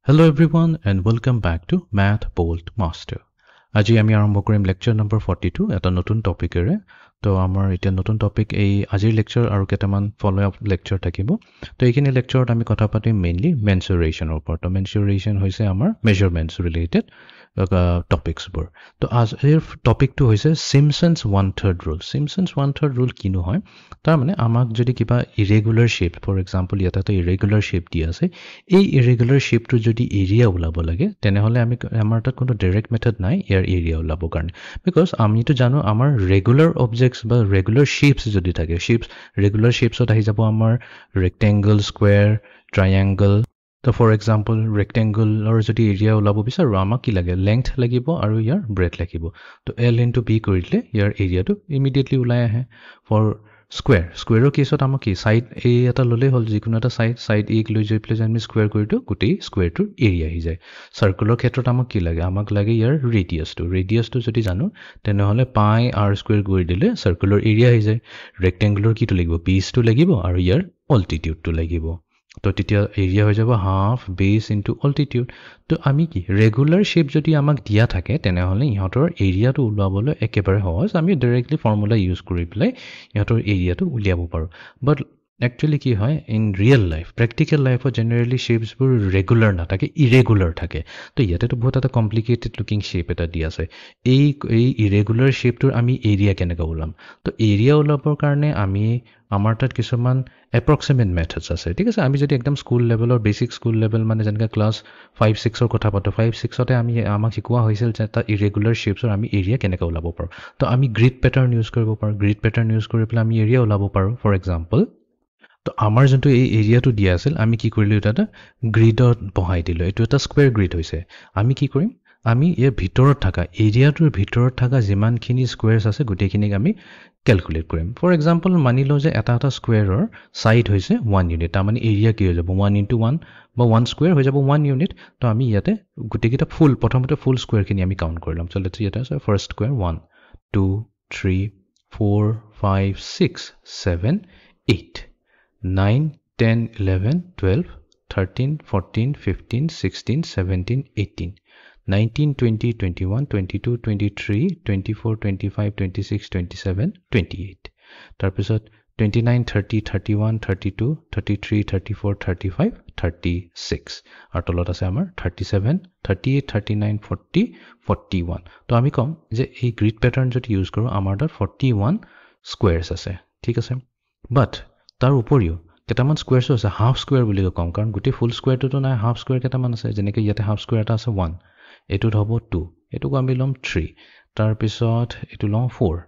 Hello everyone and welcome back to Math Bolt Master. আজি আমি আৰম্ভ কৰিম লেকচাৰ নম্বৰ 42 এটা নতুন টপিকেৰে তো আমাৰ এটা নতুন টপিক এই আজিৰ লেকচাৰ আৰু কেইটামান ফলো আপ লেকচাৰ থাকিব তো এইখিনি লেকচাৰত আমি কথা পাতিম মেইনলি মেনচুৰেচনৰ ওপৰত তো মেনচুৰেচন হৈছে আমাৰ মেজাৰমেন্টছ ৰিলেটেড টপিকছবোৰ তো আজিৰ টপিকটো হৈছে সিম্পসনছ 1/3 ৰুল সিম্পসনছ 1/3 ৰুল কিনো হয় তাৰ মানে আমাক যদি কিবা ইৰেগুলাৰ শেপ ফৰ এক্সাম্পল ইয়াত এটা ইৰেগুলাৰ শেপ দি আছে এই ইৰেগুলাৰ শেপটো যদি এৰিয়া ওলাব লাগে তেনেহলে আমি আমাৰ তাত কোনো ডাইৰেক্ট মেথড নাই ইয়াৰ এৰিয়া ওলাবৰ কাৰণে বিকজ আমিতো জানো আমাৰ ৰেগুলাৰ অবজেক্টছ বা ৰেগুলাৰ শেপছ যদি থাকে শেপছ ৰেগুলাৰ শেপছত আহি যাব আমাৰ ৰেক্টেংগল স্কুৱেৰ ট্ৰায়াংগল তো ফৰ এক্সাম্পল ৰেক্টেংগুলৰ যদি এৰিয়া ওলাব বিচাৰো আমাক কি লাগে লেংথ লাগিব আৰু ইয়াৰ ব্ৰেথ লাগিব তো এল ইনটু বি কৰিলে ইয়াৰ এৰিয়াটো ইমিডিয়েটলি ওলাই আহে ফৰ স্কুৱেৰৰ কেছত আমাক কি সাইড এ এটা ললে হল যিকোনো এটা সাইড এক লৈ যাই প্লেজ আমি স্কুৱেৰ কৰিটো গোটেই স্কুৱেৰটোৰ এৰিয়া আহি যায় সাৰ্কুলৰ ক্ষেত্ৰত আমাক কি লাগে আমাক লাগে ইয়াৰ ৰেডিয়াছটো যদি জানো তেনেহলে পাই আৰ স্কুৱেৰ কৰি দিলে সাৰ্কুলৰ এৰিয়া আহি যায় ৰেক্টেংগুলৰ কিটো লাগিব বেছটো লাগিব আৰু ইয়াৰ অল্টিটিউডটো লাগিব তো তেতিয়া এৰিয়া হৈ যাব হাফ বেছ ইনটু অল্টিটিউড তো আমি কি ৰেগুলাৰ শেপ যদি আমাক দিয়া থাকে তেনেহলে ইহঁতৰ এৰিয়াটো উলাবলৈ একেবাৰে সহজ আমি ডাইৰেক্টলি ফৰ্মুলা ইউজ কৰি পেলাই ইহঁতৰ এৰিয়াটো উলিয়াব পাৰো বাট একচুয়ালি কি হয় ইন ৰিয়েল লাইফ প্ৰেক্টিকেল লাইফত জেনাৰেলি শেপছবোৰ ৰেগুলাৰ নাথাকে ইৰেগুলাৰ থাকে তো ইয়াতেতো বহুত এটা কমপ্লিকেটেড লুকিং শেপ এটা দি আছে এই ইৰেগুলাৰ শেপটোৰ আমি এৰিয়া কেনেকৈ ওলাম তো এৰিয়া ওলাবৰ কাৰণে আমি আমাৰ তাত কিছুমান এপ্ৰক্সিমেট মেথডছ আছে ঠিক আছে আমি যদি একদম স্কুল লেভেলৰ বেসিক স্কুল লেভেল মানে যেনেকৈ ক্লাছ 5-6ৰ কথা পাতো 5-6তে আমাক শিকোৱা হৈছিল যে এটা ইৰেগুলাৰ শেপছৰ আমি এৰিয়া কেনেকৈ ওলাব পাৰো তো আমি গ্ৰিড পেটাৰ্ণ ইউজ কৰিব পাৰো গ্ৰিড পেটাৰ্ণ ইউজ কৰি পেলাই আমি এৰিয়া ওলাব পাৰো ফৰ এক্সাম্পল তো আমাৰ যোনটো এই এৰিয়াটো দিয়া আছিল আমি কি কৰিলো এটা গ্ৰিডত বহাই দিলো এইটো এটা স্কুৱেৰ গ্ৰিড হৈছে আমি কি কৰিম আমি ইয়াৰ ভিতৰত থকা এৰিয়াটোৰ ভিতৰত থকা যিমানখিনি স্কুৱেৰছ আছে গোটেইখিনিক আমি ক্যালকুলেট কৰিম ফৰ এক্সাম্পল মানি লও যে এটা স্কুৱেৰৰ সাইড হৈছে 1 ইউনিট তাৰ মানে এৰিয়া কি হৈ যাব 1 * 1 বা 1 স্কুৱেৰ হৈ যাব 1 ইউনিট তো আমি ইয়াতে গোটেইকেইটা প্ৰথমতে ফুল স্কুৱেৰখিনি আমি কাউন্ট কৰি লম সো লেটস ইয়াতে আছে ফাৰ্স্ট স্কুৱেৰ 1 2 3 4 5 6 7 8 9 10 11 12 13 14 15 16 17 18 19 20 21 22 23 24 25 26 27 28 তাৰপিছত 29 30 31 32 33 34 35 36 আৰু তলত আছে আমাৰ 37 38 39 40 41 তো আমি কম যে এই গ্ৰিড প্যাটাৰ্ণ যদি ইউজ কৰো আমাৰ তাত 41 স্কুৱেৰছ আছে ঠিক আছে বাট তাৰ উপৰিও কেটামান স্কুৱেৰছ আছে হাফ স্কুৱেৰ বুলি কম কাৰণ গোটেই ফুল স্কুৱেৰটো নাই হাফ স্কুৱেৰ কেটামান আছে যেনেকৈ ইয়াতে হাফ স্কুৱেৰ এটা আছে 1 এটোত হ'ব 2 এটোক আমি লম 3 তাৰ পিছত এটো লম 4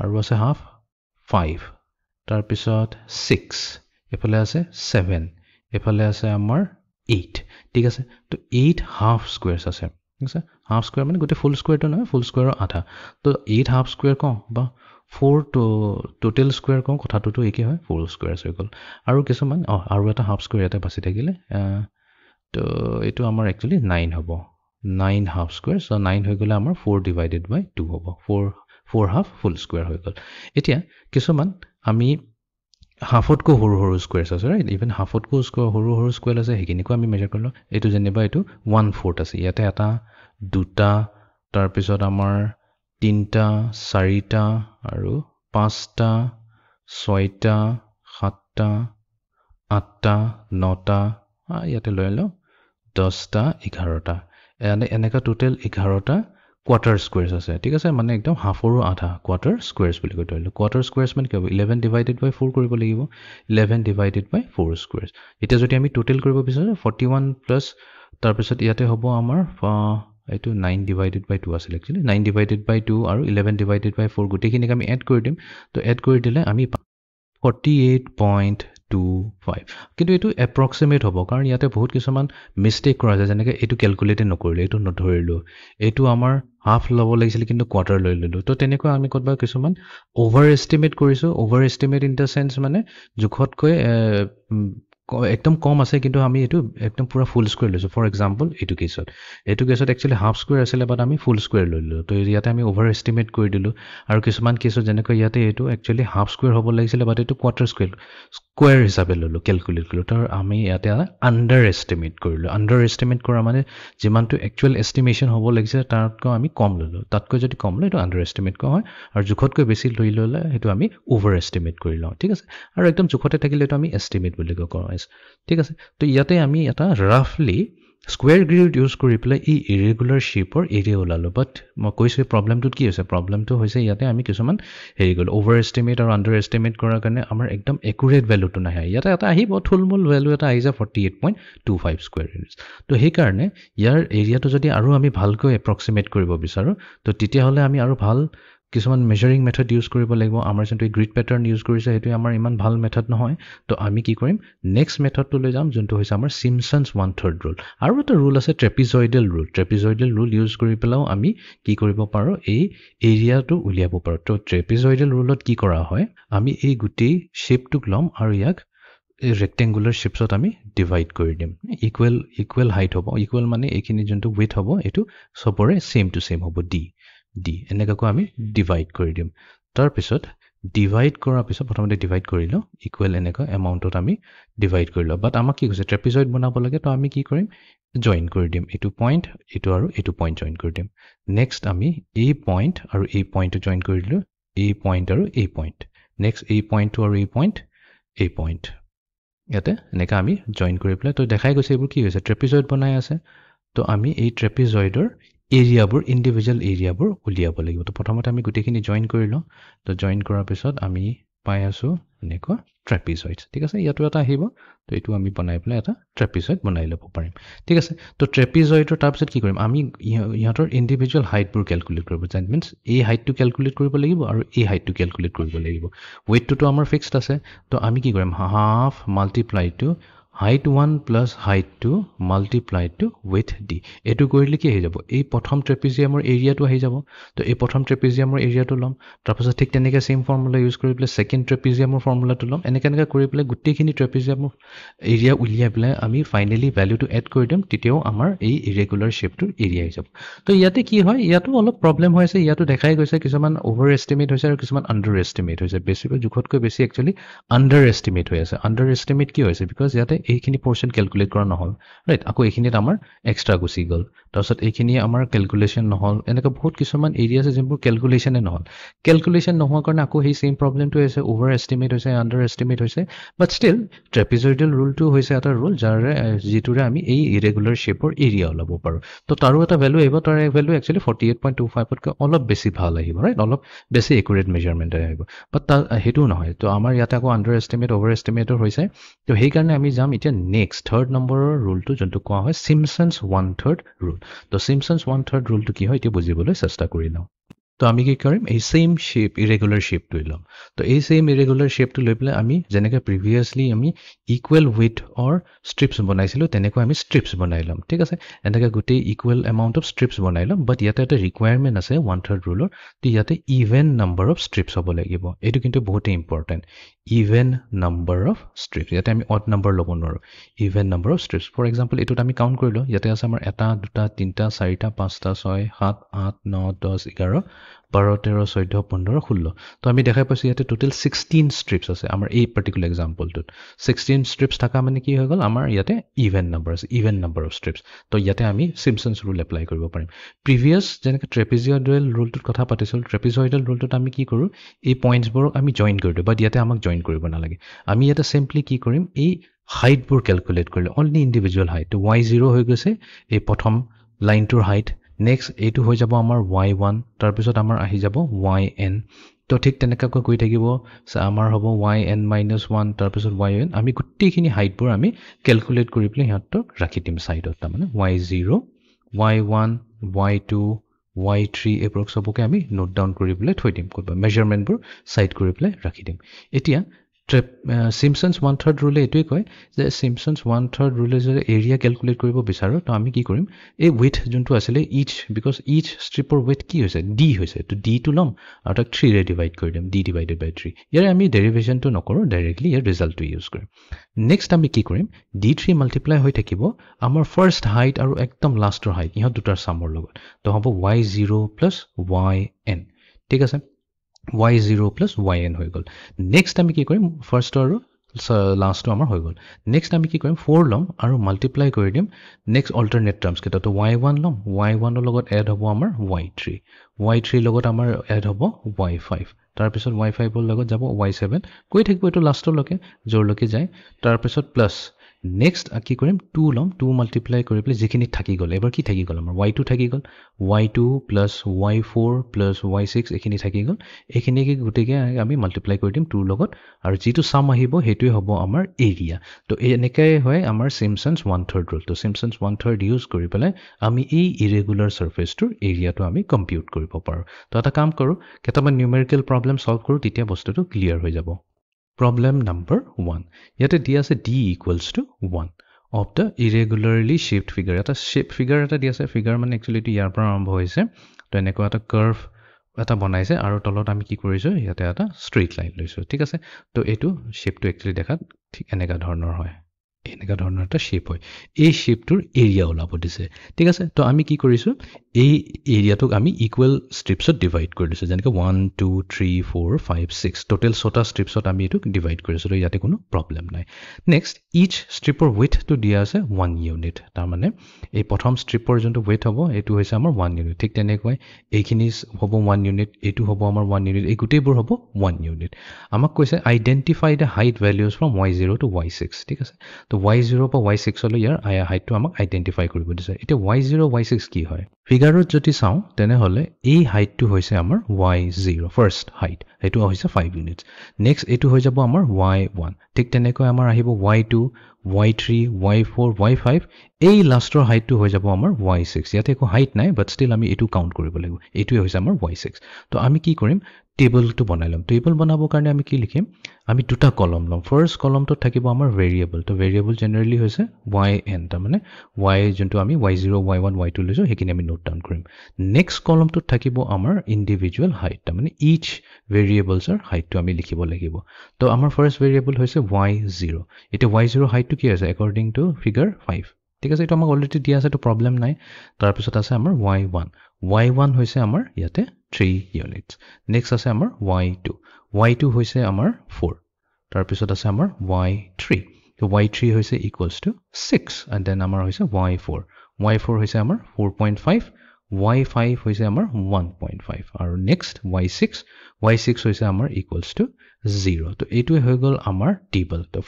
আৰু আছে হাফ 5 তাৰ পিছত 6 এফালে আছে 7 এফালে আছে আমাৰ 8 ঠিক আছে তো 8 হাফ স্কুৱেৰছ আছে ঠিক আছে হাফ স্কুৱেৰ মানে গোটেই ফুল স্কুৱেৰটো নহয় ফুল স্কুৱেৰৰ আধা তো 8 হাফ স্কুৱেৰ কম বা 4 to total square কম কথাটো একে হয় 4 স্কুৱেৰছ হৈ গল আৰু কিছুমান আৰু এটা হাফ স্কুৱেৰ এটা বাছি থাকিলে তো এটো আমাৰ একচুয়ালি 9 হ'ব 9 হাফ স্কুৱেৰ সো 9 হৈ গলে আমাৰ 4 divided by 2 হ'ব 4 হাফ ফুল স্কুৱেৰ হৈ গল এতিয়া কিছুমান আমি হাফতকো সৰু স্কুৱেৰছ আছে ৰাইট ইভেন হাফতকো সৰু স্কুৱেৰ আছে হেকিনিকো আমি মেজাৰ কৰিলো এটো যেনিবা এটো 1/4 আছে ইয়াতে এটা দুটা তাৰ পিছত আমাৰ 3টা 4টা আৰু 5টা 6টা 7টা 8টা 9টা ইয়াতে লৈ লও 10টা 11টা এনেকা টোটাল 11টা কোৱাৰ্টাৰ স্কুৱেৰছ আছে ঠিক আছে মানে একদম হাফৰো আধা কোৱাৰ্টাৰ স্কুৱেৰছ বুলি কৈ দিলো কোৱাৰ্টাৰ স্কুৱেৰছ মানে কি হ'ব 11 divided by 4 কৰিব লাগিব 11 divided by 4 স্কুৱেৰছ এতিয়া যদি আমি টোটাল কৰিব বিচাৰো 41 প্লাস তাৰ পিছত ইয়াতে হ'ব আমাৰ এইটো 9 divided by 2 আছিল একচুয়ালি 9 divided by 2 আৰু 11 divided by 4 গোটেইখিনিক আমি এড কৰি দিম তো এড কৰি দিলে আমি 48.25 কিন্তু এটো এপ্ৰক্সিমেট হ'ব কাৰণ ইয়াতে বহুত কিছুমান মিস্টেক কৰা যায় যেনেকৈ এটো ক্যালকুলেট নকৰিলে এটো নধৰিলো এটো আমাৰ হাফ ল'ব লাগিছিল কিন্তু কোৱাৰ্টাৰ লৈ ললো তো তেনেকৈ আমি কতবা কিছুমান ওভাৰ এস্টিমেট কৰিছো over estimate in the sense মানে জুখতকৈ একদম কম আছে কিন্তু আমি এটো একদম পুৰা ফুল স্কুৱেৰ লৈছো ফৰ এক্সাম্পল এটো কেছত একচুয়ালি হাফ স্কুৱেৰ আছিল বাট আমি ফুল স্কুৱেৰ লৈলো তো ইয়াতে আমি ওভাৰ এস্টিমেট কৰি দিলো আৰু কিছুমান কেছত যেনেকৈ ইয়াতে এটো একচুয়ালি হাফ স্কুৱেৰ হ'ব লাগিছিল বাট এটো কোৱাৰ্টাৰ স্কুৱেৰ স্কোয়াৰ হিচাপে ল'লোঁ কেলকুলেট কৰিলোঁ তাৰ আমি ইয়াতে আণ্ডাৰ এষ্টিমেট কৰিলোঁ আণ্ডাৰ এষ্টিমেট কৰা মানে যিমানটো একচুৱেল এষ্টিমেশ্যন হ'ব লাগিছে তাতকৈ আমি কম ল'লোঁ তাতকৈ যদি কম লওঁ এইটো আণ্ডাৰ এষ্টিমেট কৰা হয় আৰু জোখতকৈ বেছি লৈ ল'লে সেইটো আমি অভাৰ এষ্টিমেট কৰি লওঁ ঠিক আছে আৰু একদম জোখতে থাকিলে এইটো আমি এষ্টিমেট বুলি কৰা হৈছে ঠিক আছে তো ইয়াতে আমি এটা ৰাফলি স্কুৱেৰ গ্ৰিড ইউজ কৰি পেলাই এই ইৰেগুলাৰ শ্বেপৰ এৰিয়া ওলালোঁ বাট মই কৈছোঁ প্ৰব্লেমটোত কি হৈছে প্ৰব্লেমটো হৈছে ইয়াতে আমি কিছুমান হেৰি কৰিলোঁ অভাৰ এষ্টিমেট আৰু আণ্ডাৰ এষ্টিমেট কৰাৰ কাৰণে আমাৰ একদম একুৰেট ভেলুটো নাহে ইয়াতে এটা আহিব থুলমূল ভেলু এটা আহি যায় 48.25 স্কুৱেৰ ইঞ্চ তো সেইকাৰণে ইয়াৰ এৰিয়াটো যদি আৰু আমি ভালকৈ এপ্ৰক্সিমেট কৰিব বিচাৰোঁ তো তেতিয়াহ'লে আমি আৰু ভাল কিছুমান মেজাৰিং মেথড ইউজ কৰিব লাগিব আমাৰ যোনটো গ্ৰিড পেটাৰ্ণ ইউজ কৰিছে সেইটো আমাৰ ইমান ভাল মেথড নহয় তো আমি কি কৰিম নেক্সট মেথডটো লৈ যাম যোনটো হৈছে আমাৰ চিমছনছ 1/3 ৰুল আৰু এটা ৰুল আছে ট্ৰেপিজয়েডেল ৰুল ইউজ কৰি পেলাইও আমি কি কৰিব পাৰোঁ এই এৰিয়াটো উলিয়াব পাৰোঁ তো ট্ৰেপিজয়েডেল ৰুলত কি কৰা হয় আমি এই গোটেই শ্বেপটোক ল'ম আৰু ইয়াক এই ৰেক্টেংগুলাৰ শ্বেপছত আমি ডিভাইড কৰি দিম ইকুৱেল হাইট হ'ব ইকুৱেল মানে এইখিনি যোনটো ৱেইট হ'ব এইটো চবৰে ছেম টু ছেম হ'ব ডি এনেকুৱাকৈ আমি ডিভাইড কৰি দিম তাৰপিছত ডিভাইড কৰাৰ পিছত প্ৰথমতে ডিভাইড কৰি লওঁ ইকুৱেল এনেকুৱা এমাউণ্টত আমি ডিভাইড কৰি লওঁ বাট আমাক কি কৈছে ট্ৰেপিজয়েড বনাব লাগে তো আমি কি কৰিম জইন কৰি দিম এইটো পইণ্ট এইটো আৰু এইটো পইণ্ট জইন কৰি দিম নেক্সট আমি এই পইণ্ট আৰু এই পইণ্টটো জইন কৰি দিলোঁ এই পইণ্ট আৰু এই পইণ্ট নেক্সট এই পইণ্টটো আৰু এই পইণ্ট ইয়াতে এনেকৈ আমি জইন কৰি পেলাই তো দেখাই গৈছে এইবোৰ কি হৈছে ট্ৰেপিজয়েড বনাই আছে তো আমি এই ট্ৰেপিজয়েডৰ এৰিয়াবোৰ ইণ্ডিভিজুৱেল এৰিয়াবোৰ উলিয়াব লাগিব তো প্ৰথমতে আমি গোটেইখিনি জইন কৰি লওঁ তো জইন কৰাৰ পিছত আমি পাই আছোঁ এনেকুৱা ট্ৰেপিজয়েড ঠিক আছে ইয়াতো এটা আহিব তো এইটো আমি বনাই পেলাই এটা ট্ৰেপিজয়েড বনাই ল'ব পাৰিম ঠিক আছে তো ট্ৰেপিজয়েডৰ তাৰপিছত কি কৰিম আমি ইহঁতৰ ইণ্ডিভিজুৱেল হাইটবোৰ কেলকুলেট কৰিব ডেট মিনছ এই হাইটটো কেলকুলেট কৰিব লাগিব আৰু এই হাইটটো কেলকুলেট কৰিব লাগিব ৱেইটটোতো আমাৰ ফিক্সড আছে তো আমি কি কৰিম half multiply to height 1 plus height 2 multiply to with d এইটো কৰিলে কি আহি যাব এই প্ৰথম ট্ৰেপিজিয়ামৰ এৰিয়াটো আহি যাব তো এই প্ৰথম ট্ৰেপিজিয়ামৰ এৰিয়াটো ল'ম তাৰপিছত ঠিক তেনেকৈ ছেইম ফৰ্মুলা ইউজ কৰি পেলাই ছেকেণ্ড ট্ৰেপিজিয়ামৰ ফৰ্মুলাটো ল'ম এনেকৈ কৰি পেলাই গোটেইখিনি ট্ৰেপিজিয়ামৰ এৰিয়া উলিয়াই পেলাই আমি ফাইনেলি ভেলুটো এড কৰি দিম তেতিয়াও আমাৰ এই ইৰেগুলাৰ শ্বেপটোৰ এৰিয়া আহি যাব তো ইয়াতে কি হয় ইয়াতো অলপ প্ৰব্লেম হৈ আছে ইয়াতো দেখাই গৈছে কিছুমান অভাৰ এষ্টিমেট হৈছে আৰু কিছুমান আণ্ডাৰ এষ্টিমেট হৈছে বেছিকৈ জোখতকৈ বেছি একচুৱেলি আণ্ডাৰ এষ্টিমেট হৈ আছে আণ্ডাৰ এষ্টিমেট কি হৈছে বিকজ ইয়াতে এইখিনি পৰ্চেণ্ট কেলকুলেট কৰা নহ'ল ৰাইট আকৌ এইখিনিত আমাৰ এক্সট্ৰা গুচি গ'ল তাৰপিছত এইখিনি আমাৰ কেলকুলেশ্যন নহ'ল এনেকৈ বহুত কিছুমান এৰিয়া আছে যোনবোৰ কেলকুলেশ্যনে নহ'ল কেলকুলেশ্যন নোহোৱাৰ কাৰণে আকৌ সেই ছেইম প্ৰব্লেমটো হৈছে অভাৰ এষ্টিমেট হৈছে আণ্ডাৰ এষ্টিমেট হৈছে বাট ষ্টিল ট্ৰেপিজয়েডেল ৰুলটো হৈছে এটা ৰুল যিটোৰে আমি এই ইৰেগুলাৰ শ্বেপৰ এৰিয়া ওলাব পাৰোঁ তো তাৰো এটা ভেলু আহিব তাৰ ভেলু একচুৱেলি 48.25তকৈ অলপ বেছি ভাল আহিব ৰাইট অলপ বেছি একুৰেট মেজাৰমেণ্ট আহিব বাট তাৰ সেইটোও নহয় তো আমাৰ ইয়াতে আকৌ আণ্ডাৰ এষ্টিমেট অভাৰ এষ্টিমেটৰ হৈছে তো সেইকাৰণে আমি যাম এতিয়া নেক্সট থাৰ্ড নম্বৰৰ ৰুলটো যোনটো কোৱা হয় চিমছনছ 1/3 ৰুল তো চিমছনছ 1/3 ৰুলটো কি হয় এতিয়া বুজিবলৈ চেষ্টা কৰি লওঁ তো আমি কি কৰিম এই ছেইম শ্বেপ ইৰেগুলাৰ শ্বেপটোৱে ল'ম তো এই ছেইম ইৰেগুলাৰ শ্বেপটো লৈ পেলাই আমি যেনেকৈ প্ৰিভিয়াছলি আমি ইকুৱেল উইথ অৰ ষ্ট্ৰিপছ বনাইছিলোঁ তেনেকৈ আমি ষ্ট্ৰিপছ বনাই ল'ম ঠিক আছে এনেকৈ গোটেই ইকুৱেল এমাউণ্ট অফ ষ্ট্ৰিপছ বনাই ল'ম বাট ইয়াতে এটা ৰিকুৱাৰমেণ্ট আছে 1/3 ৰুলৰ তো ইয়াতে ইভেন নাম্বাৰ অফ ষ্ট্ৰিপছ হ'ব লাগিব এইটো কিন্তু বহুতেই important even number of strips ইয়াতে আমি অড নাম্বাৰ ল'ব নোৱাৰোঁ even number of strips for example এইটোত আমি কাউণ্ট কৰিলোঁ ইয়াতে আছে আমাৰ 1 2 3 4 5 6 7 8 9 10 11 12 13 14 15 16 তো আমি দেখাই পাইছোঁ ইয়াতে টোটেল 16 ষ্ট্ৰিপছ আছে আমাৰ এই পাৰ্টিকুলাৰ এক্সাম্পলটোত 16 ষ্ট্ৰিপছ থকা মানে কি হৈ গ'ল আমাৰ ইয়াতে ইভেন নাম্বাৰ আছে ইভেন নাম্বাৰ অফ ষ্ট্ৰিপছ তো ইয়াতে আমি চিমছনছ ৰুল এপ্লাই কৰিব পাৰিম প্ৰিভিয়াছ যেনেকৈ ট্ৰেপিজয়েডেল ৰুলটোত কথা পাতিছিলোঁ ট্ৰেপিজয়েডেল ৰুলটোত আমি কি কৰোঁ এই পইণ্টছবোৰক আমি জইন কৰি দিওঁ বাট ইয়াতে আমাক জইন কৰিব নালাগে আমি ইয়াতে চিম্পলি কি কৰিম এই হাইটবোৰ কেলকুলেট কৰিলোঁ অনলি ইণ্ডিভিজুৱেল হাইট তো y0 হৈ গৈছে এই প্ৰথম লাইনটোৰ হাইট নেক্সট এইটো হৈ যাব আমাৰ y1 তাৰপিছত আমাৰ আহি যাব yn তো ঠিক তেনেকুৱাকৈ গৈ থাকিব আমাৰ হ'ব yn-1 তাৰপিছত yn আমি গোটেইখিনি হাইটবোৰ আমি কেলকুলেট কৰি পেলাই সিহঁতক ৰাখি দিম ছাইডত তাৰমানে y0 y1 y2 y3 এইবোৰক চবকে আমি নোট ডাউন কৰি পেলাই থৈ দিম ক'ৰবাত মেজাৰমেণ্টবোৰ ছাইড কৰি পেলাই ৰাখি দিম এতিয়া চিমছনছ 1/3 ৰুলে এইটোৱে কয় যে চিমছনছ 1/3 ৰুলে যদি এৰিয়া কেলকুলেট কৰিব বিচাৰোঁ তো আমি কি কৰিম এই উইথ যোনটো আছিলে বিকজ ইচ ষ্ট্ৰিপৰ উইথ কি হৈছে ডি হৈছে তো ডিটো ল'ম আৰু তাক 3ৰে ডিভাইড কৰি দিম ডি ডিভাইডেড বাই 3 ইয়াৰে আমি ডেৰিভেশ্যনটো নকৰোঁ ডাইৰেক্টলি ইয়াৰ ৰিজাল্টটো ইউজ কৰিম নেক্সট আমি কি কৰিম d3 মাল্টিপ্লাই হৈ থাকিব আমাৰ ফাৰ্ষ্ট হাইট আৰু একদম লাষ্টৰ হাইট ইহঁত দুটাৰ চামৰ লগত তো হ'ব y0 প্লাছ yn ঠিক আছে y0 প্লাছ yn হৈ গ'ল নেক্সট আমি কি কৰিম ফাৰ্ষ্ট আৰু লাষ্টটো আমাৰ হৈ গ'ল নেক্সট আমি কি কৰিম 4 ল'ম আৰু মাল্টিপ্লাই কৰি দিম নেক্সট অল্টাৰনেট টাৰ্মছ কেইটা তো y1 ল'ম y1ৰ লগত এড হ'ব আমাৰ y3 y3 লগত আমাৰ এড হ'ব y5 তাৰপিছত y5ৰ লগত যাব y7 কৈ থাকিব এইটো লাষ্টলৈকে য'ৰলৈকে যায় তাৰপিছত প্লাছ নেক্সট কি কৰিম 2 ল'ম 2 মাল্টিপ্লাই কৰি পেলাই যিখিনি থাকি গ'ল এবাৰ কি থাকি গ'ল আমাৰ y2 থাকি গ'ল y2 plus y4 plus y6 এইখিনি থাকি গ'ল এইখিনিকে গোটেইকে আমি মাল্টিপ্লাই কৰি দিম 2 লগত আৰু যিটো সাম আহিব সেইটোৱে হ'ব আমাৰ এৰিয়া তো এনেকৈ হয় আমাৰ চিমছন্স 1/3 ৰুল তো চিমছন্স 1/3 ইউজ কৰি পেলাই আমি এই ইৰেগুলাৰ সাৰফেচটোৰ এৰিয়াটো আমি কম্পিউট কৰিব পাৰোঁ তো এটা কাম কৰোঁ কেইটামান নিউমেৰিকেল প্ৰব্লেম সলভ কৰোঁ তেতিয়া বস্তুটো ক্লিয়াৰ হৈ যাব প্ৰব্লেম নম্বৰ 1 ইয়াতে দিয়া আছে d equals to 1 of the irregularly shaped figure এটা shape figure এটা দিয়া আছে figure মানে actually এটো ইয়াৰ পৰা আৰম্ভ হৈছে তো এনেকুৱা এটা curve এটা বনাইছে আৰু তলত আমি কি কৰিছো ইয়াতে এটা straight line লৈছো ঠিক আছে তো এটো shape টো actually দেখাত ঠিক এনেকা ধৰণৰ হয় এনেকা ধৰণৰ এটা shape হয় এই shapeটোৰ এৰিয়া ওলাব দিছে ঠিক আছে তো আমি কি কৰিছো এই এৰিয়াটোক আমি ইকুৱেল ষ্ট্ৰিপছত ডিভাইড কৰি দিছো যেনেকৈ 1 2 3 4 5 6 টোটেল 6টা ষ্ট্ৰিপছত আমি এটো ডিভাইড কৰিছো তো ইয়াতে কোনো প্ৰবলেম নাই নেক্সট ইচ ষ্ট্ৰিপৰ উইথটো দিয়া আছে 1 ইউনিট তাৰ মানে এই প্ৰথম ষ্ট্ৰিপৰ যোনটো উইথ হ'ব এটো হৈছে আমাৰ 1 ইউনিট ঠিক তেনেকৈ এইখিনি হ'ব 1 ইউনিট এটো হ'ব আমাৰ 1 ইউনিট এই গুটেইবোৰ হ'ব 1 ইউনিট আমাক কৈছে identify the height values from y0 to y6 ঠিক আছে তো y0 পৰা y6 লৈ ইয়াৰ হাইটটো আমাক আইডেন্টিফাই কৰিব দিছে এতিয়া y0 y6 কি হয় ফিগাৰত যদি চাও তেনেহলে এই হাইটটো হৈছে আমাৰ y0 ফাৰ্স্ট হাইট এটো হৈছে 5 ইউনিটস নেক্সট এটো হৈ যাব আমাৰ y1 ঠিক তেনেকৈ আমাৰ আহিব y2 y3 y4 y5 এই লাষ্টৰ হাইটটো হৈ যাব আমাৰ y6 ইয়াতে একো হাইট নাই বাট ষ্টিল আমি এটো কাউন্ট কৰিব লাগিব এটোই হৈছে আমাৰ y6 তো আমি কি কৰিম টেবলটো বনাই লম টেবল বনাবৰ কাৰণে আমি কি লিখিম আমি দুটা কলম লম ফাৰ্স্ট কলমটো থাকিব আমাৰ ভেৰিয়েবল তো ভেৰিয়েবল জেনাৰেলি হৈছে yn তাৰ মানে y যোনটো আমি y0 y1 y2 লৈছো হেকিনি আমি নোট ডাউন কৰিম নেক্সট কলমটো থাকিব আমাৰ ইন্ডিভিজুৱেল হাইট তাৰ মানে ইচ ভেৰিয়েবলছৰ হাইটটো আমি লিখিব লাগিব তো আমাৰ ফাৰ্স্ট ভেৰিয়েবল হৈছে y0 এটা y0 হাইটটো কি আছে একৰ্ডিং টু ফিগাৰ 5 ঠিক আছে এটা আমাক অলৰেডি দিয়া আছে তো প্ৰবলেম নাই তাৰ পিছত আছে আমাৰ y1 হৈছে আমাৰ ইয়াতে 3 ইউনিটস নেক্সট আছে আমাৰ y2 হৈছে আমাৰ 4 তাৰ পিছত আছে আমাৰ y3 তো y3 হৈছে ইকুৱেলস টু 6 এন্ড দেন আমাৰ হৈছে y4 হৈছে আমাৰ 4.5 y5 হৈছে আমাৰ 1.5 আৰু নেক্সট y6 হৈছে আমাৰ ইকুৱেলস টু 0 তো এইটোৱে হৈ গল আমাৰ টেবল তো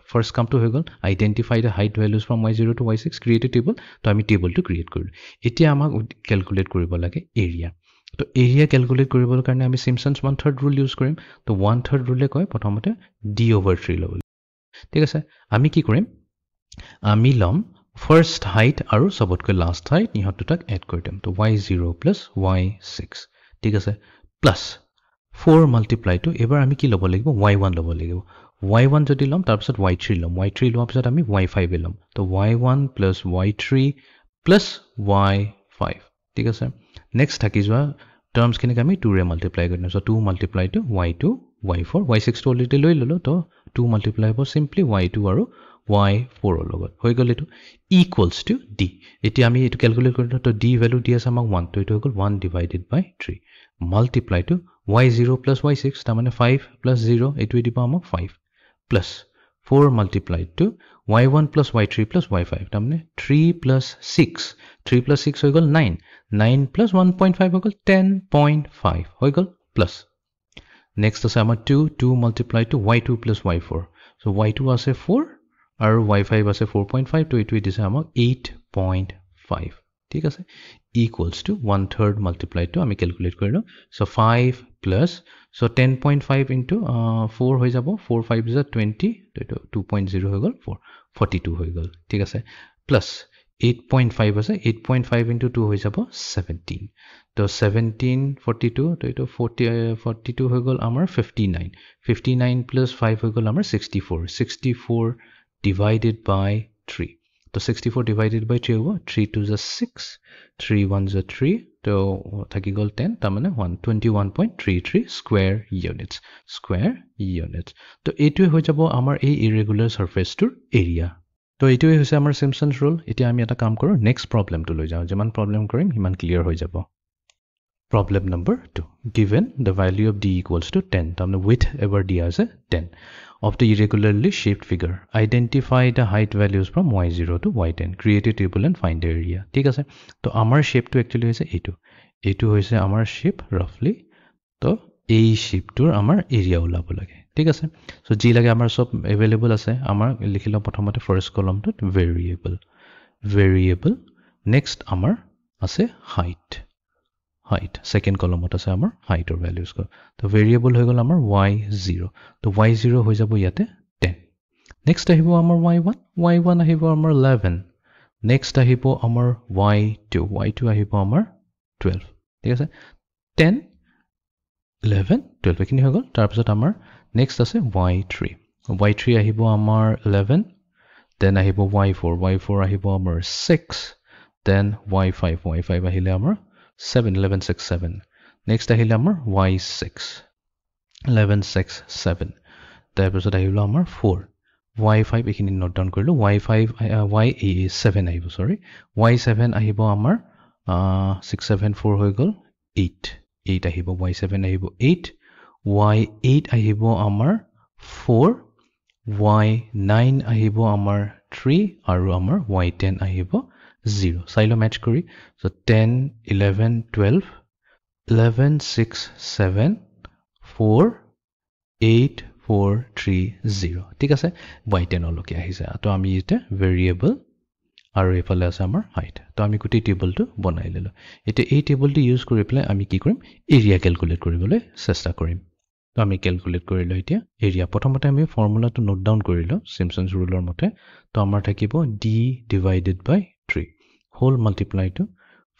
ফাৰ্স্ট কামটো হৈ গল identify the height values from y0 to y6 create a table তো আমি টেবলটো ক্ৰিয়েট কৰিলো এতিয়া আমাক ক্যালকুলেট কৰিব লাগে এৰিয়া তো এৰিয়া ক্যালকুলেট কৰিবৰ কাৰণে আমি চিমছন্স 1/3 ৰুল ইউজ কৰিম তো 1/3 ৰুলে কয় প্ৰথমতে d/3 ল'ব ঠিক আছে আমি কি কৰিম আমি লম ফাৰ্স্ট হাইট আৰু সবতকৈ লাষ্ট হাইট ইহত দুটাক এড কৰি দিম তো y0 প্লাস y6 ঠিক আছে প্লাস 4 মাল্টিপ্লাই টু এবাৰ আমি কি ল'ব লাগিব y1 ল'ব লাগিব y1 যদি লম তাৰ পিছত y3 ল'ম y3 লোৱাৰ পিছত আমি y5 ল'ম তো y1 plus y3 plus y5 ঠিক আছে নেক্সট থাকি যোৱা টাৰ্মছ খিনিক আমি 2 ৰে মাল্টিপ্লাই কৰিম so 2 multiply two y2 y4 y6 টো অলৰেডি লৈ ললো তো 2 মাল্টিপ্লাই হ'ব সিম্পলি y2 আৰু y4 ৰ লগত হৈ গল এটো ইকুৱেলস টু d এতিয়া আমি এটো ক্যালকুলেট কৰিলো তো d ভ্যালু দি আছে আমাক 1 তো এটো হৈ গল 1 divided by 3 multiply to y0 plus y6 তাৰ মানে 5 plus 0 এটো দিব আমাক 5 plus 4 multiplied to y1 plus y3 plus y5 তাৰ মানে 3 plus 6 হৈ গল 9 plus 1.5 হৈ গল 10.5 হৈ গল plus next আছে আমাৰ 2 multiplied to y2 plus y4 so y2 আছে 4 আৰু y5 আছে 4.5 তো এটো দিছে আমাক 8.5 ঠিক আছে equals to 1/3 multiplied to আমি ক্যালকুলেট কৰিলো so 5 plus so 10.5 into 4 হৈ যাব 4 5 is 20 তো 2.0 হৈ গল 42 হৈ গল ঠিক আছে plus 8.5 আছে 8.5 into 2 হৈ যাব 17 তো 17 42 তো এটো 42 হৈ গল আমাৰ 59 plus 5 হৈ গল আমাৰ 64 divided by 3 तो 64 divided by 3 होगा 3 2 is 6 3 1 is 3 तो থাকি গল 10 তাৰ মানে 121.33 square units তো এইটোৱে হৈ যাব আমাৰ এই irregular surface টোৰ এৰিয়া তো এইটোৱে হৈছে আমাৰ Simpson's rule এতিয়া আমি এটা কাম কৰো নেক্সট প্ৰবলেমটো লৈ যাও যেমান প্ৰবলেম কৰিম হিমান ক্লিয়াৰ হৈ যাব Problem number 2 given the value of d equals to 10 তাৰমানে width ever দিয়া আছে 10 of the irregularly shaped figure. Identify the height values from y0 to y10. Create a table and find the area. ঠিক আছে তো আমাৰ শেপটো actually হৈছে এইটো হৈছে আমাৰ শেপ roughly তো এই শেপটোৰ আমাৰ এৰিয়া ওলাব লাগে ঠিক আছে সো যি লাগে আমাৰ সব अवेलेबल আছে আমাৰ লিখিলা প্ৰথমতে ফাৰ্স্ট কলমটোত ভেৰিয়েবল নেক্সট আমাৰ আছে হাইট সেকেন্ড কলমত আছে আমাৰ হাইটৰ ভ্যালুজ কো তো ভেৰিয়েবল হৈ গল আমাৰ y0 তো y0 হৈ যাব ইয়াতে 10 নেক্সট আহিব আমাৰ y1 আহিব আমাৰ 11 নেক্সট আহিব আমাৰ y2 আহিব আমাৰ 12 ঠিক আছে 10 11 12 এখিনি হৈ গল তাৰ পিছত আমাৰ নেক্সট আছে y3 আহিব আমাৰ 11 দেন আহিব y4 আহিব আমাৰ 6 দেন y5 আহিলে আমাৰ 7 11 6 7 next আহিলে আমাৰ y6 11 6 7 তাৰ পিছত আহিল আমাৰ 4 y5 এখিনি নোট ডাউন কৰিলো y7 আহিব সৰি y7 আহিব আমাৰ 6 7 4 হৈ গল 8 আহিব y7 আহিব 8 y8 আহিব আমাৰ 4 y9 আহিব আমাৰ 3 আৰু আমাৰ y10 আহিব 0 চাইলো ম্যাচ কৰি so 10 11 12 11 6 7 4 8 4 3 0 ঠিক আছে y10 লকে আহিছে তো আমি এটা ভেৰিয়েবল আৰু এফালে আছে আমাৰ হাইট তো আমি গুটি টেবলটো বনাই ললো এটা এই টেবলটো ইউজ কৰি পেলাই আমি কি কৰিম এৰিয়া ক্যালকুলেট কৰিবলৈ চেষ্টা কৰিম তো আমি ক্যালকুলেট কৰিলো এতিয়া এৰিয়া প্ৰথমতে আমি ফৰ্মুলাটো নোট ডাউন কৰিলো সিম্পসনছ ৰুলৰ মতে তো আমাৰ থাকিব d divided by 3 whole multiply to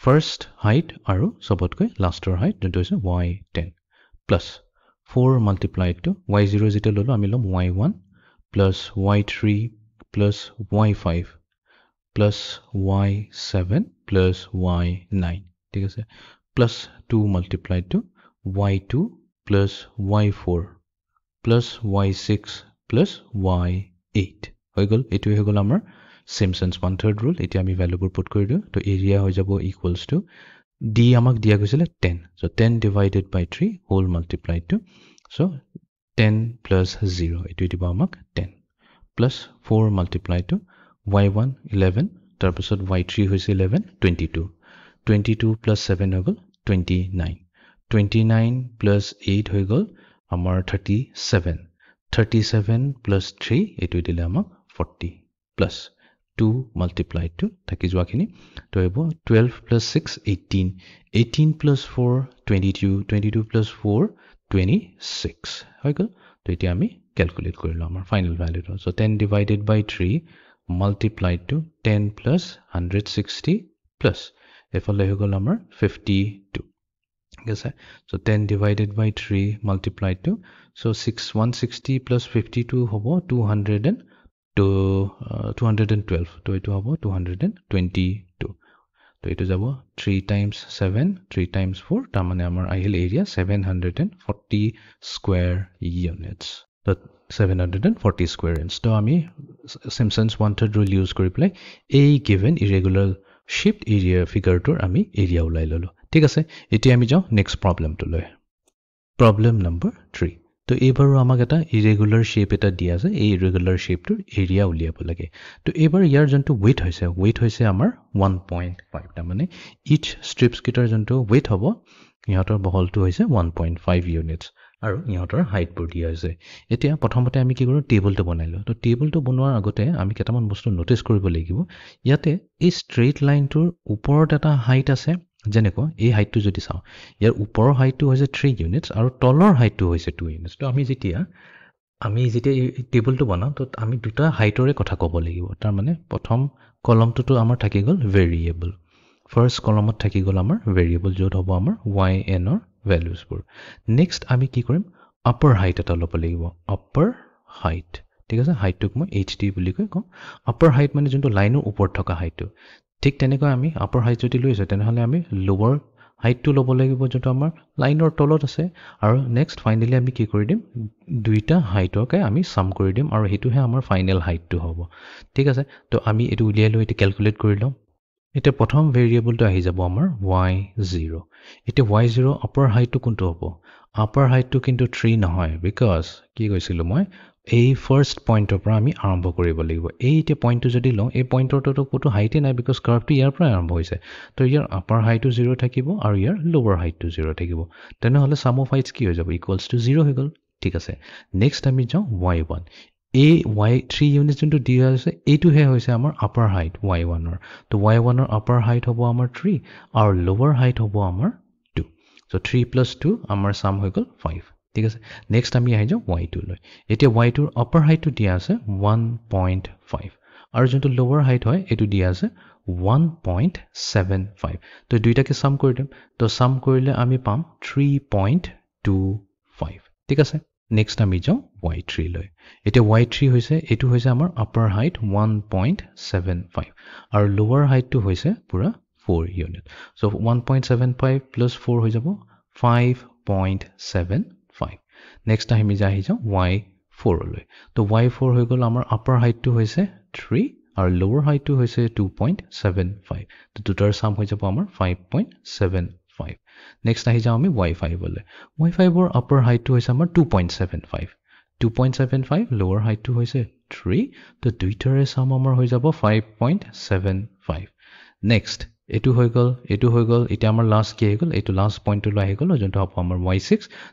first height aru sobotkai laster height jonto hoise y10 plus 4 multiplied to y0 jeta lolo ami lom y1 plus y3 plus y5 plus y7 plus y9 ঠিক আছে plus 2 multiplied to y2 plus y4 plus y6 plus y8 হৈ গল এটো হৈ গল আমাৰ Simpsons one third rule এটি আমি ভ্যালুবোৰ put কৰি দিও তো এৰিয়া হৈ যাব ইকুৱেলস টু d আমাক দিয়া গৈছিল 10 so 10 divided by 3 whole multiplied to so 10 plus 0 এটো দিব আমাক 10 plus 4 multiplied to y1 11 তাৰ পিছত y3 হৈছে 11 22 plus 7 হৈ গল 29 plus 8 হৈ গল আমাৰ 37 plus 3 এটো দিলে আমাক 40 plus 2 multiplied to থাকি যোৱাখিনি তো হ'ব 12 plus 6 18 plus 4 22 plus 4 26 হৈ গল তো এতিয়া আমি ক্যালকুলেট কৰিলো আমাৰ final ভ্যালুটো so 10 divided by 3 multiplied to 10 plus 160 plus এফালে হৈ গল আমাৰ 52 ঠিক আছে so 10 divided by 3 multiplied to so 160 plus 52 হ'ব 212 তো এটো হ'ব 222 তো এটো যাব 3 times 7 3 times 4 তাৰ মানে আমাৰ আহিল এৰিয়া 740 square units তো 740 square inches তো আমি Simpsons one third rule use কৰি পেলাই এই given irregular shaped area figureটোৰ আমি এৰিয়া উলাই ললো ঠিক আছে এতিয়া আমি যাও নেক্সট প্ৰবলেমটো লৈ প্ৰবলেম নম্বৰ 3 তো এবাৰো আমাক এটা ইৰেগুলাৰ শেপ এটা দিয়া আছে এই ইৰেগুলাৰ শেপটোৰ এৰিয়া উলিয়াব লাগে তো এবাৰ ইয়াৰ জন্তু weight হৈছে আমাৰ 1.5 টা মানে each strips কিটাৰ জন্তু weight হ'ব ইহঁতৰ বহলটো হৈছে 1.5 units আৰু ইহঁতৰ হাইট বোৰ দিয়া আছে এতিয়া প্ৰথমতে আমি কি কৰো টেবলটো বনাইলো তো টেবলটো বনোৱাৰ আগতে আমি কেটামান বস্তু নোটিস কৰিব লাগিব ইয়াতে এই স্ট্ৰেইট লাইনটোৰ ওপৰত এটা হাইট আছে যেনেকৈ এই হাইটটো যদি চাও ইয়াৰ ওপৰৰ হাইটটো হৈছে 3 ইউনিটস আৰু তলৰ হাইটটো হৈছে 2 ইউনিটস তো আমি যেতিয়া এই টেবলটো বনাও তো আমি দুটা হাইটৰে কথা ক'ব লাগিব তাৰ মানে প্ৰথম কলমটোটো আমাৰ থাকি গল ভেৰিয়েবল ফাৰ্স্ট কলমত থাকি গল আমাৰ ভেৰিয়েবল য'ত হ'ব আমাৰ yn ৰ ভ্যালুজবোৰ নেক্সট আমি কি কৰিম আপাৰ হাইট এটা ল'ব লাগিব আপাৰ হাইট ঠিক আছে হাইটটোক মই hd বুলি কম আপাৰ হাইট মানে যোনটো লাইনৰ ওপৰত থকা হাইটটো ঠিক তেনেকৈ আমি আপাৰ হাইট যদি লৈছো তেনেহলে আমি লোৱাৰ হাইটটো ল'ব লাগিব যেটো আমাৰ লাইনৰ তলত আছে আৰু নেক্সট ফাইনালি আমি কি কৰি দিম দুইটা হাইটকে আমি সাম কৰি দিম আৰু হেতুহে আমাৰ ফাইনাল হাইটটো হ'ব ঠিক আছে তো আমি এটো উলিয়াই লৈ এটো ক্যালকুলেট কৰি লম এটা প্ৰথম ভেৰিয়েবলটো আহি যাব আমাৰ y0 এটা y0 আপাৰ হাইটটো কোনটো হ'ব আপাৰ হাইটটো কিন্তু 3 নহয় বিকজ কি কৈছিলো মই এই ফাৰ্ষ্ট পইণ্টৰ পৰা আমি আৰম্ভ কৰিব লাগিব এই এতিয়া পইণ্টটো যদি লওঁ এই পইণ্টৰটো ক'তো হাইটে নাই বিকজ কাৰ্ভটো ইয়াৰ পৰা আৰম্ভ হৈছে তো ইয়াৰ আপাৰ হাইটটো 0 থাকিব আৰু ইয়াৰ লোৱাৰ হাইটটো 0 থাকিব তেনেহ'লে সাম অফ হাইটছ কি হৈ যাব ইকুৱেলছ টু 0 হৈ গ'ল ঠিক আছে নেক্সট আমি যাওঁ y1 এই y3 ইউনিট যোনটো দিয়া হৈছে এইটোহে হৈছে আমাৰ আপাৰ হাইট y1ৰ তো y1ৰ আপাৰ হাইট হ'ব আমাৰ 3 আৰু লোৱাৰ হাইট হ'ব আমাৰ 2 so 3 + 2 আমাৰ সাম হৈ গ'ল 5 ঠিক আছে নেক্সট আমি আহি যাওঁ y2 লৈ এতিয়া y2ৰ আপাৰ হাইটটো দিয়া আছে 1.5 আৰু যোনটো লোৱাৰ হাইট হয় এইটো দিয়া আছে 1.75 তো দুইটাকে সাম কৰি দিম তো সাম কৰিলে আমি পাম 3.25 ঠিক আছে নেক্সট আমি যাওঁ y3 লৈ এতিয়া y3 হৈছে এইটো হৈছে আমাৰ আপাৰ হাইট 1.75 আৰু লোৱাৰ হাইটটো হৈছে পুৰা 4 ইউনিট সো 1.75 + 4 হৈ যাব 5.75 নেক্সট আমি যাই যাওঁ y4 লৈ তো y4 হৈ গ'ল আমাৰ আপাৰ হাইটটো হৈছে 3 আৰু লোৱাৰ হাইটটো হৈছে 2.75 তো দুটাৰ সাম হৈ যাব আমাৰ 5.75 নেক্সট আহি যাওঁ আমি y5 লৈ y5ৰ আপাৰ হাইটটো হৈছে আমাৰ 2.75 লোৱাৰ হাইটটো হৈছে 3 তো দুইটাৰে সাম আমাৰ হৈ যাব 5.75 নেক্সট এইটো হৈ গ'ল এতিয়া আমাৰ লাষ্ট কি হৈ গ'ল এইটো লাষ্ট পইণ্টটো লৈ আহি গ'ল যোনটো হ'ব আমাৰ y6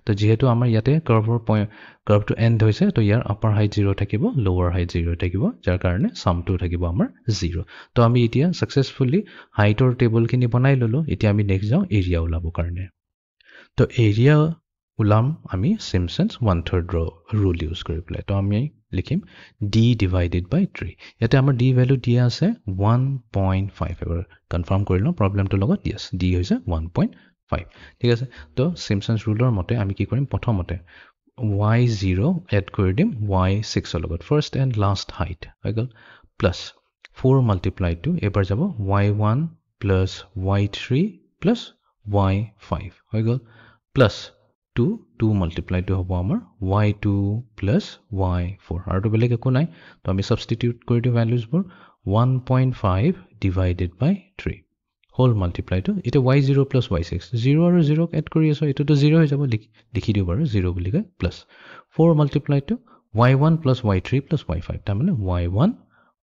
তো যেহেতু আমাৰ ইয়াতে কাৰ্ভটো এণ্ড হৈছে তো ইয়াৰ আপাৰ হাইট 0 থাকিব লোৱাৰ হাইট 0 থাকিব যাৰ কাৰণে সামটো থাকিব আমাৰ 0 তো আমি এতিয়া সাকসেসফুলি হাইটৰ টেবলখিনি বনাই ললো এতিয়া আমি নেক্সট যাওঁ এৰিয়া ওলাব কাৰণে তো এৰিয়া উলাম আমি সিম্পসনছ 1/3 ৰুল ইউজ কৰি পেলাই তো আমি লিখিম d / 3 ইয়াতে আমাৰ d ভ্যালু দিয়া আছে 1.5 এবাৰ কনফাৰ্ম কৰি লওঁ প্ৰবলেমটোৰ লগত yes d হৈছে 1.5 ঠিক আছে তো সিম্পসনছ ৰুলৰ মতে আমি কি কৰিম প্ৰথমতে y0 এড কৰি দিম y6 ৰ লগত ফাৰ্ষ্ট এণ্ড লাষ্ট হাইট হৈ গ'ল প্লাস 4 মাল্টিপ্লাই টু এবাৰ যাব y1 plus y3 plus y5 হৈ গ'ল প্লাস 2 মাল্টিপ্লাই টু হ'ব আমাৰ y2 প্লাস y4 আৰু তো বেলেগ একো নাই তো আমি সাবস্টিটিউট কৰি দিও ভ্যালুজবোৰ 1.5 divided by 3 whole multiply two এটা y0 প্লাস y6 0 আৰু 0 এড কৰি আছো এটোটো 0 হৈ যাব লিখি দিও বাৰু 0 বুলি কয় plus 4 multiply to y1 plus y3 plus y5 তাৰ মানে y1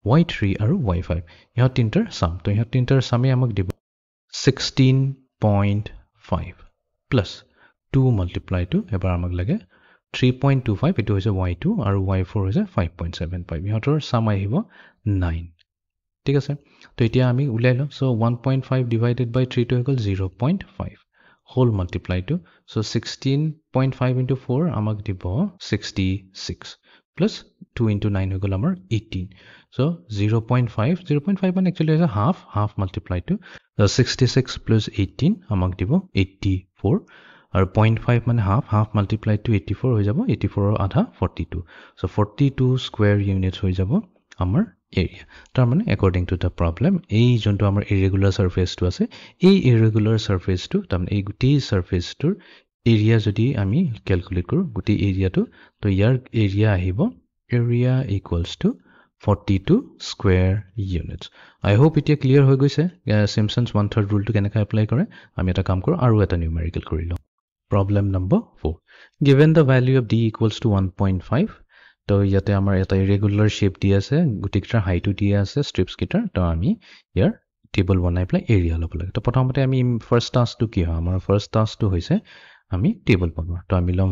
y3 আৰু y5 ইহত তিনটাৰ সাম তো ইহত তিনটাৰ সামে আমাক দিব 16.5 প্লাস 2 মাল্টিপ্লাই টু এবাৰ আমাক লাগে 3.25 এটো হৈছে y2 আৰু y4 হৈছে 5.75 ইহতৰ সাম আহিব 9 ঠিক আছে তো এতিয়া আমি উলাই লওঁ সো 1.5 ডিভাইডেড বাই 3 টো হৈ গ'ল 0.5 whole multiply to so 16.5 into 4 আমাক দিব 66 প্লাস 2 into 9 হৈ গ'ল আমাৰ 18 সো 0.5 মানে একচুয়ালি হৈছে হাফ মাল্টিপ্লাই টু 66 plus 18 আমাক দিব 84 আৰু 0.5 মানে হাফ মাল্টিপ্লাই টু 84 হৈ যাব 84 ৰ আধা 42 সো 42 স্কয়াৰ ইউনিটস হৈ যাব আমাৰ এৰিয়া তাৰ মানে according to the problem এই যোনটো আমাৰ irregular surface টো আছে এই irregular surface টো তাৰ মানে এই গুটি surface টোৰ এৰিয়া যদি আমি ক্যালকুলেট কৰো গুটি এৰিয়াটো তো ইয়াৰ এৰিয়া আহিব area equals to 42 square units I hope it is clear হৈ গৈছে Simpsons 1/3 rule to কেনেকৈ apply কৰে আমি এটা কাম কৰো আৰু এটা numerical কৰি লওঁ problem number 4 given the value of d equals to 1.5 তো ইয়াতে আমাৰ এটা irregular shape দি আছে গুটিকেইটাৰ হাইটটো দি আছে strips কেইটাৰ তো আমি ইয়াৰ টেবল বনাই প্লাই এৰিয়া লব লাগে তো প্ৰথমতে আমি ফাৰ্স্ট টাস্কটো কি হয় আমাৰ ফাৰ্স্ট টাস্কটো হৈছে আমি টেবল বনোৱা তো আমি লম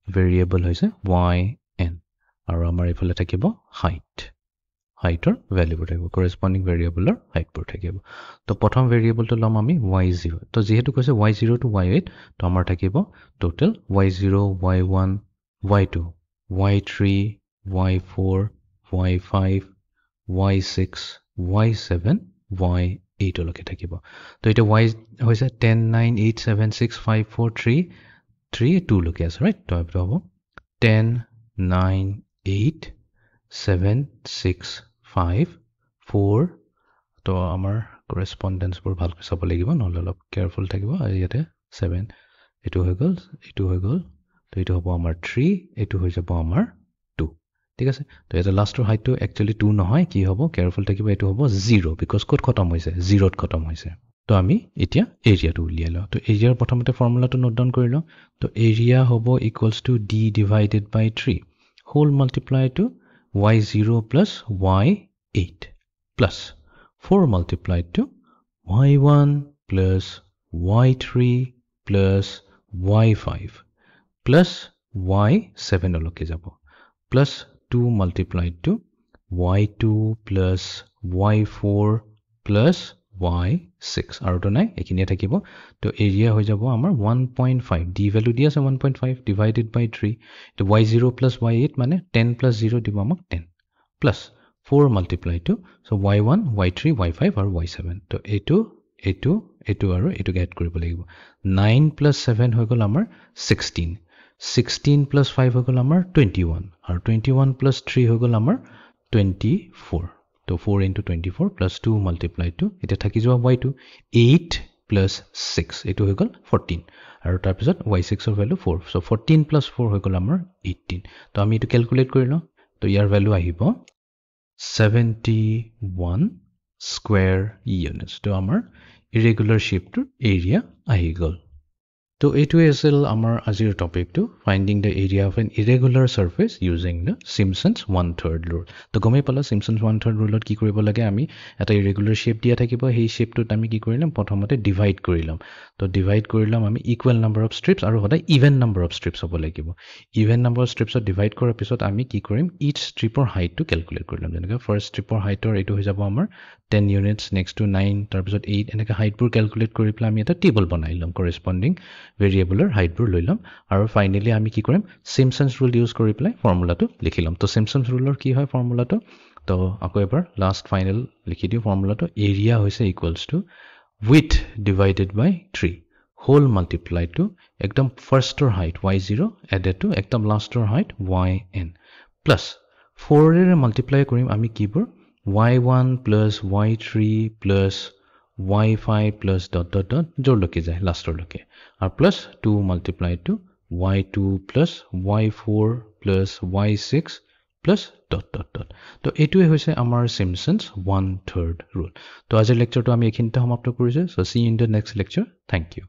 ভেৰিয়েবল হৈছে yn আৰু আমাৰ ইফালে থাকিব হাইটৰ ভ্যালুবোৰ থাকিব কৰেসপন্ডিং ভেৰিয়েবলৰ হাইটবোৰ থাকিব তো প্ৰথম ভেৰিয়েবলটো লম আমি y0 তো যেহেতু কৈছে y0 to y8 তো আমাৰ থাকিব total y0 y1 y2 y3 y4 y5 y6 y7 y8 লকে থাকিব তো এটা y হৈছে 10 9 8 7 6 5 4 3 2 লকে আছে ৰাইট তো এটা হ'ব 10 9 8 7 6 5 4 তো আমাৰ কৰেসপন্ডেন্স বোৰ ভালকৈ চাব লাগিব নহলে অলপ কেয়াৰফুল থাকিব আৰু ইয়াতে 7 এটো হৈ গ'ল তো এটো হ'ব আমাৰ 3 এটো হৈ যাব আমাৰ 2 ঠিক আছে তো এটা লাষ্টৰ হাইটটো একচুয়ালি 2 নহয় কি হ'ব কেয়াৰফুল থাকিব এটো হ'ব 0 বিকজ কোড খতম হৈছে 0 ত খতম হৈছে তো আমি এতিয়া এৰিয়াটো উলিয়াই লওঁ তো এৰিয়াৰ প্ৰথমতে ফৰ্মুলাটো নোট ডাউন কৰি লওঁ তো এৰিয়া হ'ব equals to d divided by 3 whole multiply to y0 plus y8 plus 4 multiplied to y1 plus y3 plus y5 plus y7 লৈকে যাব plus 2 multiplied to y2 plus y4 plus y6 আৰু তো নাই এখিনিয়ে থাকিব তো এৰিয়া হৈ যাব আমাৰ 1.5 d ভ্যালু দি আছে 1.5 divided by 3 তো y0 plus y8 মানে 10 plus 0 দিব আমাক 10 plus 4 multiplied to so y1 y3 y5 আৰু y7 তো এইটো আৰু এইটো এড কৰিব লাগিব 9 plus 7 হৈ গল আমাৰ 16 plus 5 হৈ গল আমাৰ 21 আৰু 21 plus 3 হৈ গল আমাৰ 24 তো 4 into 24 plus 2 multiplied to এটা থাকি যোৱা y2 8 plus 6 এইটো হৈ গল 14 আৰু তাৰ পিছত y6 ৰ ভ্যালু 4 so 14 plus 4 হৈ গল আমাৰ 18 তো আমি এটো ক্যালকুলেট কৰি লওঁ তো ইয়াৰ ভ্যালু আহিব 71 square units তো আমাৰ irregular shape to area আহি গল তো এইটোৱে আছিল আমাৰ আজিৰ টপিকটো finding the area of an irregular surface using the Simpson's 1/3 rule তো গমেই পালা সিম্পসন্স 1/3 ৰুলত কি কৰিব লাগে আমি এটা ইৰেগুলাৰ শেপ দিয়া থাকিব সেই শেপটোত আমি কি কৰিলাম প্ৰথমতে ডিভাইড কৰিলাম তো ডিভাইড কৰিলাম আমি ইকুৱেল নাম্বাৰ অফ ষ্ট্ৰিপছ আৰু সদায় ইভেন নাম্বাৰ অফ ষ্ট্ৰিপছ হ'ব লাগিব ইভেন নাম্বাৰ অফ ষ্ট্ৰিপছত ডিভাইড কৰাৰ পিছত আমি কি কৰিম ইচ ষ্ট্ৰিপৰ হাইটটো ক্যালকুলেট কৰিলাম যেনেকৈ ফাৰ্স্ট ষ্ট্ৰিপৰ হাইটৰ এইটো হৈ যাব আমাৰ 10 ইউনিটছ নেক্সট টু 9 তাৰ পিছত 8 এনেকৈ হাইটবোৰ ক্যালকুলেট কৰি পেলাই আমি এটা টেবল বনাই লম কৰেসপন্ডিং ভেৰিয়েবলৰ হাইটবোৰ লৈ লম আৰু ফাইনালি আমি কি কৰিম সিম্পসন্স ৰুল ইউজ কৰি পেলাই ফৰ্মুলাটো লিখি লম তো সিম্পসন্স ৰুলৰ কি হয় ফৰ্মুলাটো তো আকৌ এবাৰ লাষ্ট ফাইনাল লিখি দিও ফৰ্মুলাটো এৰিয়া হৈছে equals to width divided by 3 whole multiplied to ekdom first or height y0 added to ekdom last or height yn plus 4 এর multiply করিম আমি কিবোৰ y1 plus y3 plus y5 plus dot dot dot জোৰ লকে যায় লাস্টৰ লকে আৰু plus 2 multiplied to y2 plus y4 plus y6 plus dot dot dot তো এইটোৱে হৈছে আমাৰ সিম্পসন্স 1/3 rule তো আজিৰ লেকচাৰটো আমি এখিনিতে সমাপ্ত কৰিছো so see you in the next lecture thank you